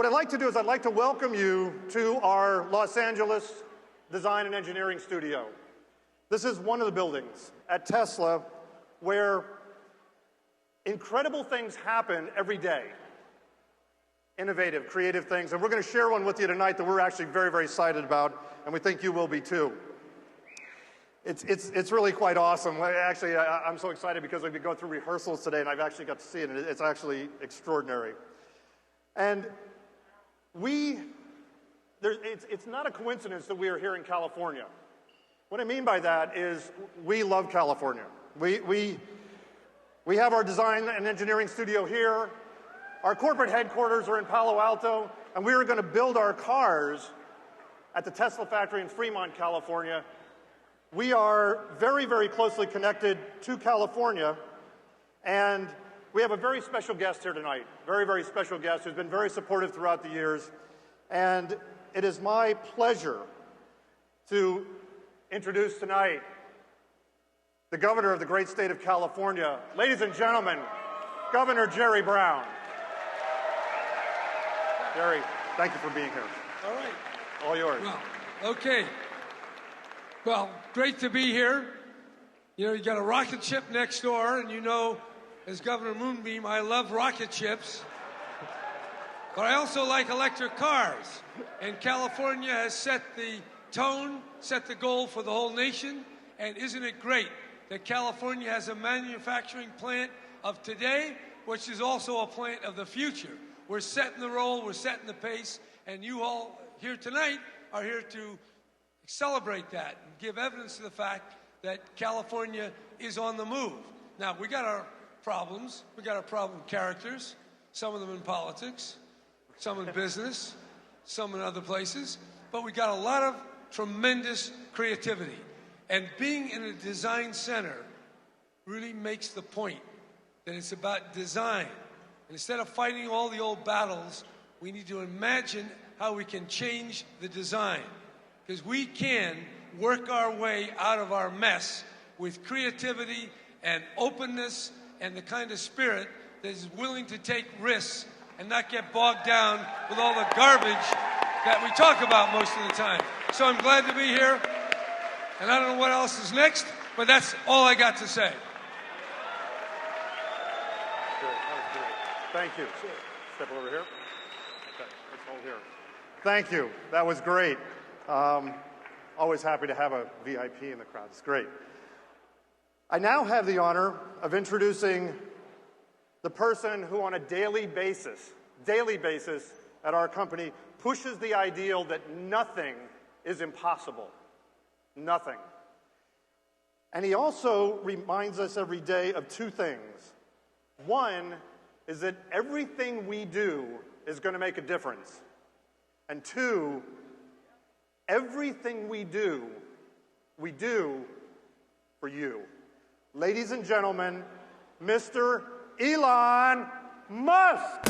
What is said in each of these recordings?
What I'd like to do is I'd like to welcome you to our Los Angeles Design and Engineering Studio. This is one of the buildings at Tesla where incredible things happen every day. Innovative, creative things. And we're going to share one with you tonight that we're actually very, very excited about, and we think you will be too. It's really quite awesome. Actually, I'm so excited because we've been going through rehearsals today, and I've actually got to see it, and it's actually extraordinary. And it's not a coincidence that we are here in California. What I mean by that is we love California. We have our design and engineering studio here. Our corporate headquarters are in Palo Alto, and we are going to build our cars at the Tesla factory in Fremont, California. We are very, very closely connected to California, and we have a very special guest here tonight, very, very special guest who's been very supportive throughout the years, and it is my pleasure to introduce tonight the governor of the great state of California. Ladies and gentlemen, Governor Jerry Brown. Jerry, thank you for being here. All right. All yours. Well, okay. Well, great to be here. You know, you got a rocket ship next door, and you know, as Governor Moonbeam, I love rocket ships. But I also like electric cars. And California has set the tone, set the goal for the whole nation. And isn't it great that California has a manufacturing plant of today, which is also a plant of the future? We're setting the role, we're setting the pace, and you all here tonight are here to celebrate that and give evidence to the fact that California is on the move. Now, we got our problems. We got our problem characters, some of them in politics, some in business, some in other places, but we got a lot of tremendous creativity. And being in a design center really makes the point that it's about design. And instead of fighting all the old battles, we need to imagine how we can change the design. Because we can work our way out of our mess with creativity and openness and the kind of spirit that is willing to take risks and not get bogged down with all the garbage that we talk about most of the time. So I'm glad to be here, and I don't know what else is next, but that's all I got to say. Good. That was good. Thank you. Step over here. Okay, let's hold here. Thank you. That was great. Always happy to have a VIP in the crowd. It's great. I now have the honor of introducing the person who on a daily basis at our company pushes the ideal that nothing is impossible. Nothing. And he also reminds us every day of two things. One is that everything we do is going to make a difference. And two, everything we do for you. Ladies and gentlemen, Mr. Elon Musk.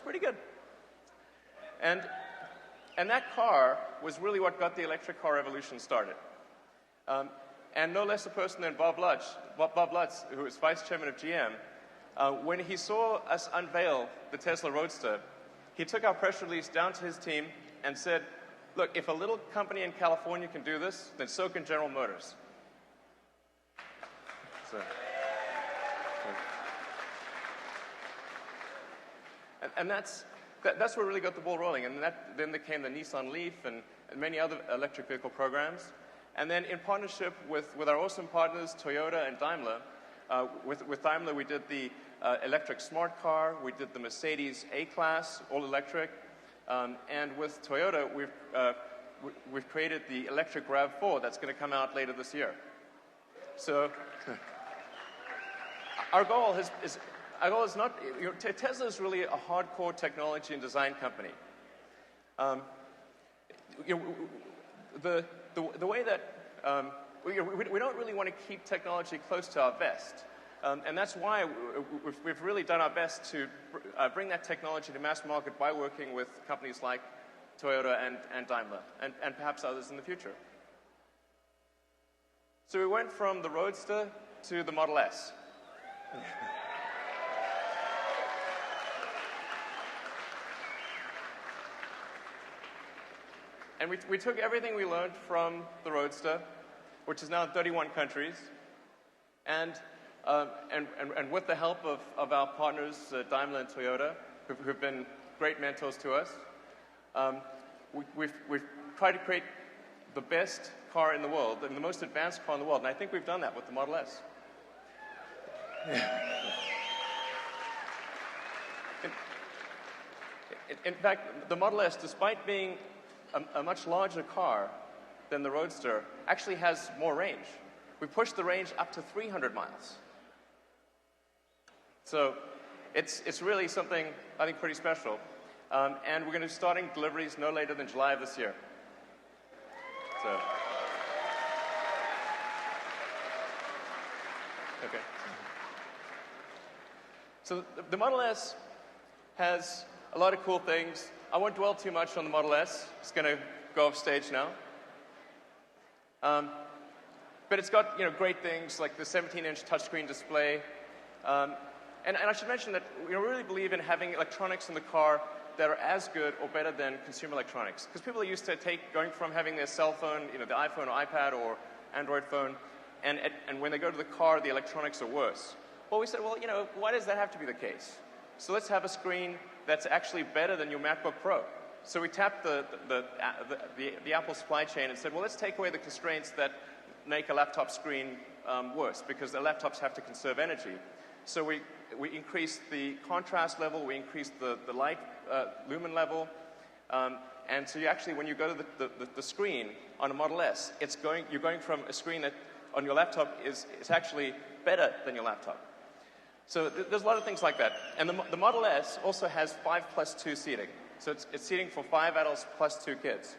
pretty good. And that car was really what got the electric car revolution started. And no less a person than Bob Lutz, who was vice chairman of GM, when he saw us unveil the Tesla Roadster, he took our press release down to his team and said, look, if a little company in California can do this, then so can General Motors. And that's what really got the ball rolling. And then there came the Nissan Leaf and many other electric vehicle programs. And then in partnership with our awesome partners, Toyota and Daimler, with Daimler we did the electric smart car, we did the Mercedes A-Class, all electric. And with Toyota, we've created the electric RAV4 that's going to come out later this year. So our goal is not, Tesla is really a hardcore technology and design company. The way that we don't really want to keep technology close to our vest. And that's why we've really done our best to bring that technology to mass market by working with companies like Toyota and Daimler, and perhaps others in the future. So we went from the Roadster to the Model S. And we took everything we learned from the Roadster, which is now in 31 countries, and with the help of our partners, Daimler and Toyota, who've been great mentors to us, we've tried to create the best car in the world, and the most advanced car in the world, and I think we've done that with the Model S. In fact, the Model S, despite being a much larger car than the Roadster, actually has more range. We pushed the range up to 300 miles. So it's really something, I think, pretty special. And we're going to be starting deliveries no later than July of this year. So, okay. So the Model S has a lot of cool things. I won't dwell too much on the Model S. It's going to go off stage now. But it's got great things like the 17-inch touchscreen display. And I should mention that we really believe in having electronics in the car that are as good or better than consumer electronics. Because people are used to going from having their cell phone, the iPhone or iPad or Android phone, and when they go to the car, the electronics are worse. Well, we said, well, why does that have to be the case? So let's have a screen that's actually better than your MacBook Pro. So we tapped the Apple supply chain and said, well, let's take away the constraints that make a laptop screen worse, because the laptops have to conserve energy. So we increased the contrast level, we increased the light lumen level, and so you actually, when you go to the screen on a Model S, you're going from a screen that on your laptop is actually better than your laptop. So there's a lot of things like that. And the Model S also has 5+2 seating. So it's seating for 5 adults plus 2 kids,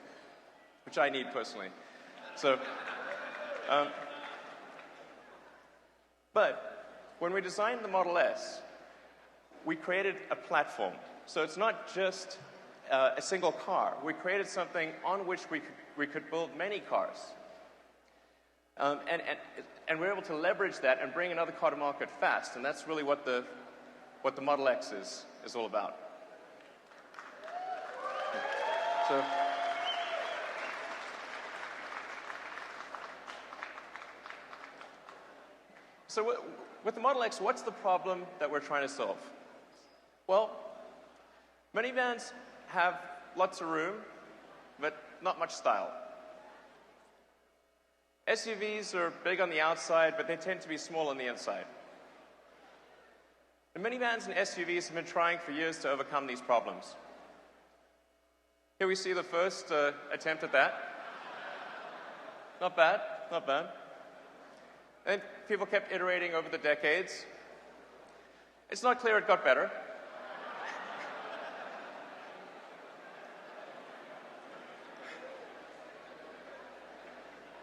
which I need personally. So, but when we designed the Model S, we created a platform. So it's not just a single car. We created something on which we could build many cars. And we're able to leverage that and bring another car to market fast, and that's really what the Model X is all about. So with the Model X, what's the problem that we're trying to solve? Well, minivans have lots of room, but not much style. SUVs are big on the outside, but they tend to be small on the inside. The minivans and SUVs have been trying for years to overcome these problems. Here we see the first attempt at that. Not bad, not bad. And people kept iterating over the decades. It's not clear it got better.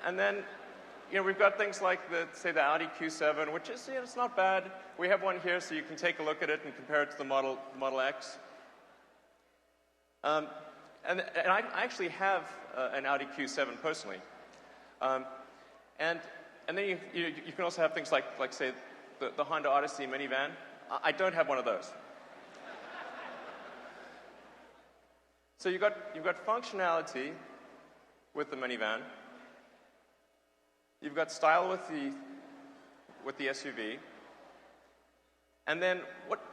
And then, we've got things like say the Audi Q7, which is, it's not bad. We have one here, so you can take a look at it and compare it to the Model X. And I actually have an Audi Q7 personally. And then you can also have things like say, the Honda Odyssey minivan. I don't have one of those. So you've got functionality with the minivan. You've got style with the SUV. And then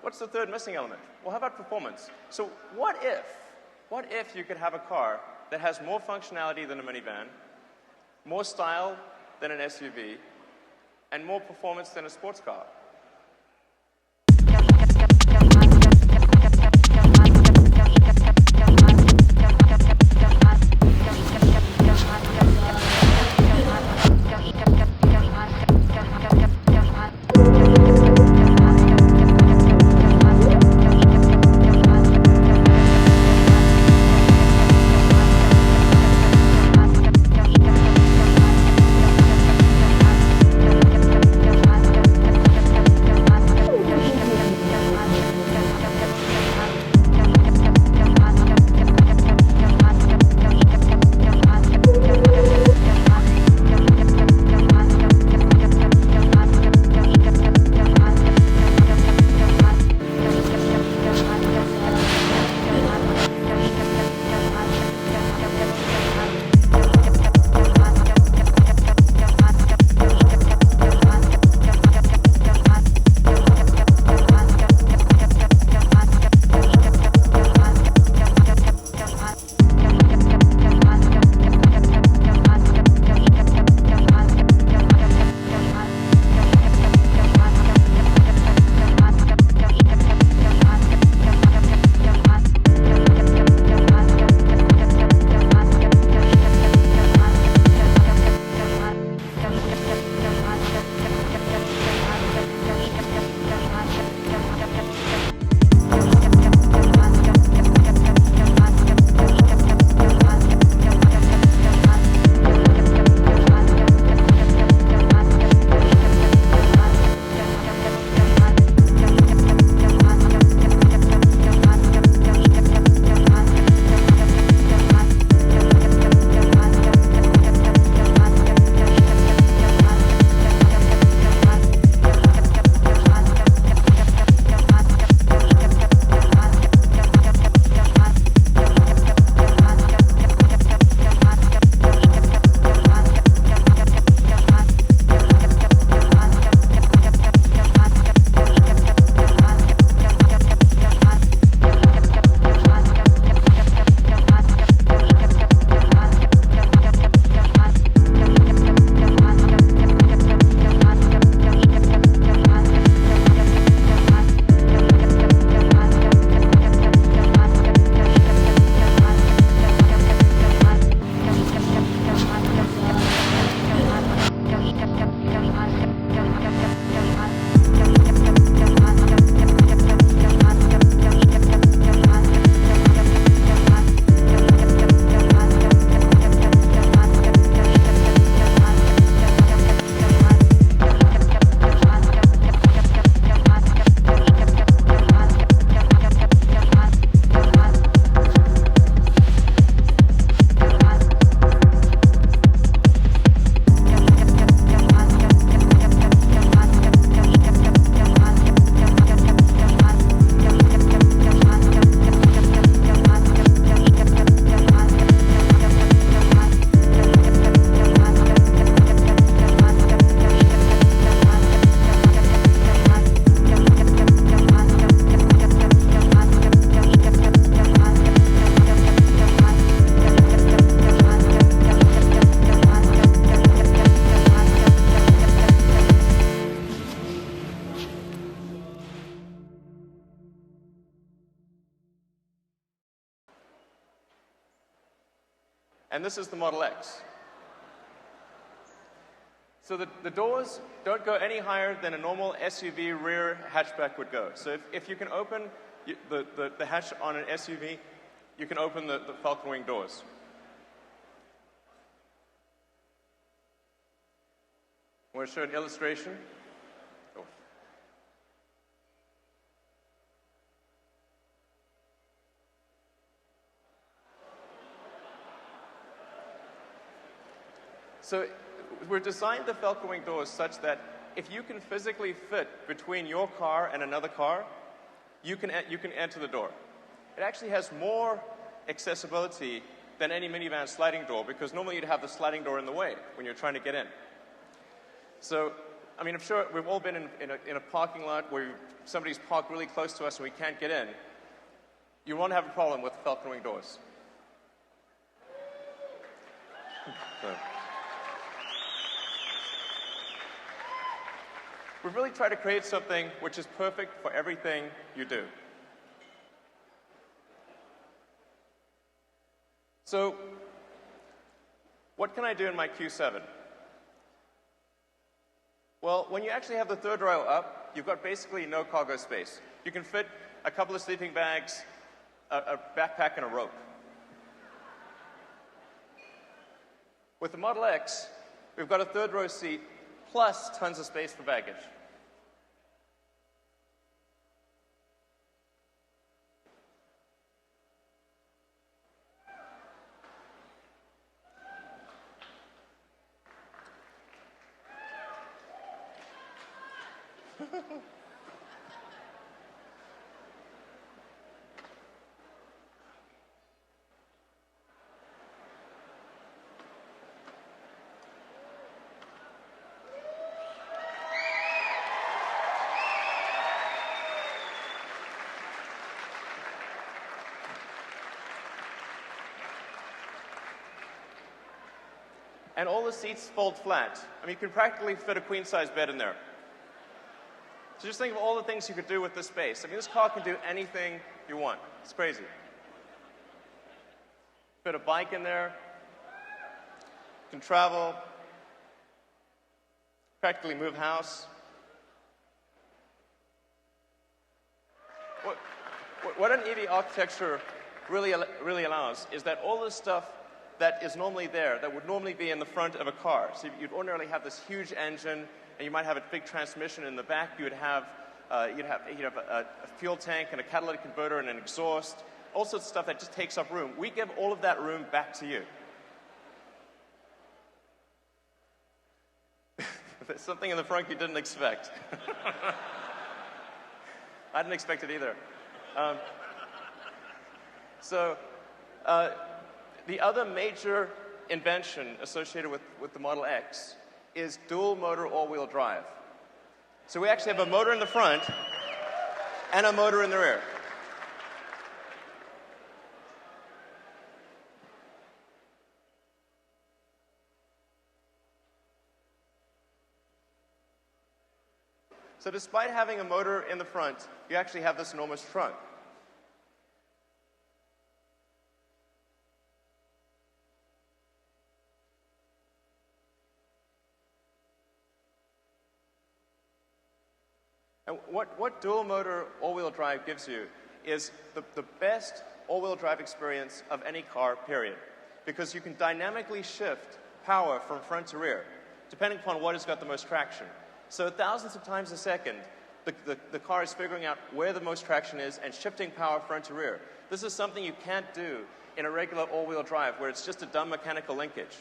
what's the third missing element? Well, how about performance? So what if you could have a car that has more functionality than a minivan, more style than an SUV, and more performance than a sports car? And this is the Model X. So the doors don't go any higher than a normal SUV rear hatchback would go. So if you can open the hatch on an SUV, you can open the Falcon Wing doors. I want to show an illustration. Oh. So we've designed the falcon wing doors such that if you can physically fit between your car and another car, you can enter the door. It actually has more accessibility than any minivan sliding door, because normally you'd have the sliding door in the way when you're trying to get in. So, I mean, I'm sure we've all been in a parking lot where somebody's parked really close to us and we can't get in. You won't have a problem with falcon wing doors. So. We've really tried to create something which is perfect for everything you do. So, what can I do in my Q7? Well, when you actually have the third row up, you've got basically no cargo space. You can fit a couple of sleeping bags, a backpack, and a rope. With the Model X, we've got a third row seat plus tons of space for baggage. And all the seats fold flat. I mean, you can practically fit a queen-size bed in there. So just think of all the things you could do with this space. I mean, this car can do anything you want. It's crazy. Fit a bike in there. You can travel. Practically move house. What an EV architecture really allows is that all this stuff that is normally there, that would normally be in the front of a car. So you'd ordinarily have this huge engine, and you might have a big transmission in the back. You would have, you'd have a fuel tank and a catalytic converter and an exhaust, all sorts of stuff that just takes up room. We give all of that room back to you. There's something in the front you didn't expect. I didn't expect it either. The other major invention associated with the Model X is dual motor all-wheel drive. So we actually have a motor in the front and a motor in the rear. So despite having a motor in the front, you actually have this enormous trunk. And what dual motor all-wheel drive gives you is the best all-wheel drive experience of any car, period. Because you can dynamically shift power from front to rear, depending upon what has got the most traction. So thousands of times a second, the car is figuring out where the most traction is and shifting power front to rear. This is something you can't do in a regular all-wheel drive, where it's just a dumb mechanical linkage.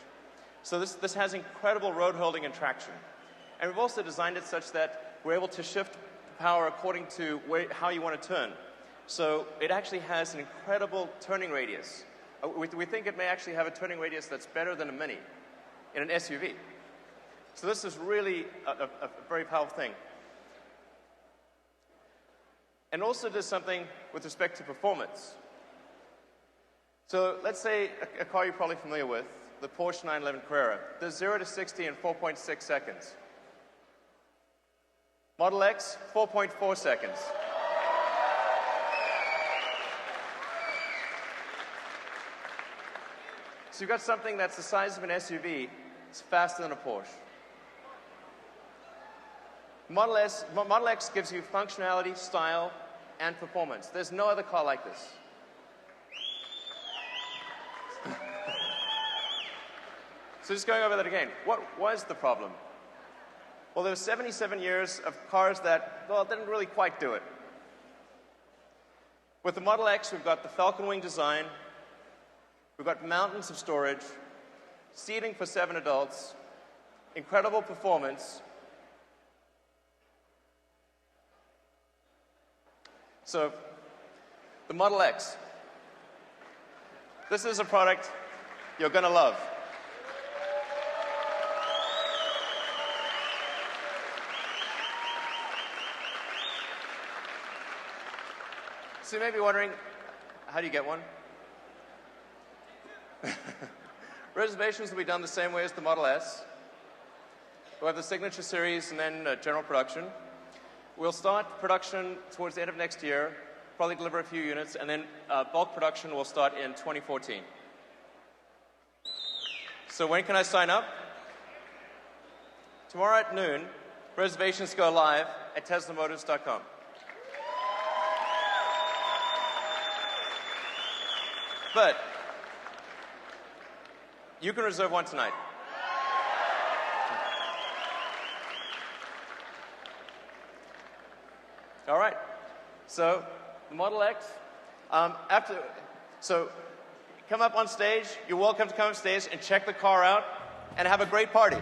So this has incredible road holding and traction. And we've also designed it such that we're able to shift power according to how you want to turn. So it actually has an incredible turning radius. We think it may actually have a turning radius that's better than a Mini in an SUV. So this is really a very powerful thing. And also does something with respect to performance. So let's say a car you're probably familiar with, the Porsche 911 Carrera, does 0 to 60 in 4.6 seconds. Model X, 4.4 seconds. So you've got something that's the size of an SUV, it's faster than a Porsche. Model X gives you functionality, style, and performance. There's no other car like this. So just going over that again, what was the problem? Well, there were 77 years of cars that, well, didn't really quite do it. With the Model X, we've got the falcon wing design, we've got mountains of storage, seating for 7 adults, incredible performance. So, the Model X. This is a product you're going to love. So you may be wondering, how do you get one? Reservations will be done the same way as the Model S. We'll have the Signature Series and then general production. We'll start production towards the end of next year, probably deliver a few units, and then bulk production will start in 2014. So when can I sign up? Tomorrow at noon, reservations go live at teslamotors.com. But you can reserve one tonight. All right. So the Model X. So come up on stage. You're welcome to come up stage and check the car out and have a great party.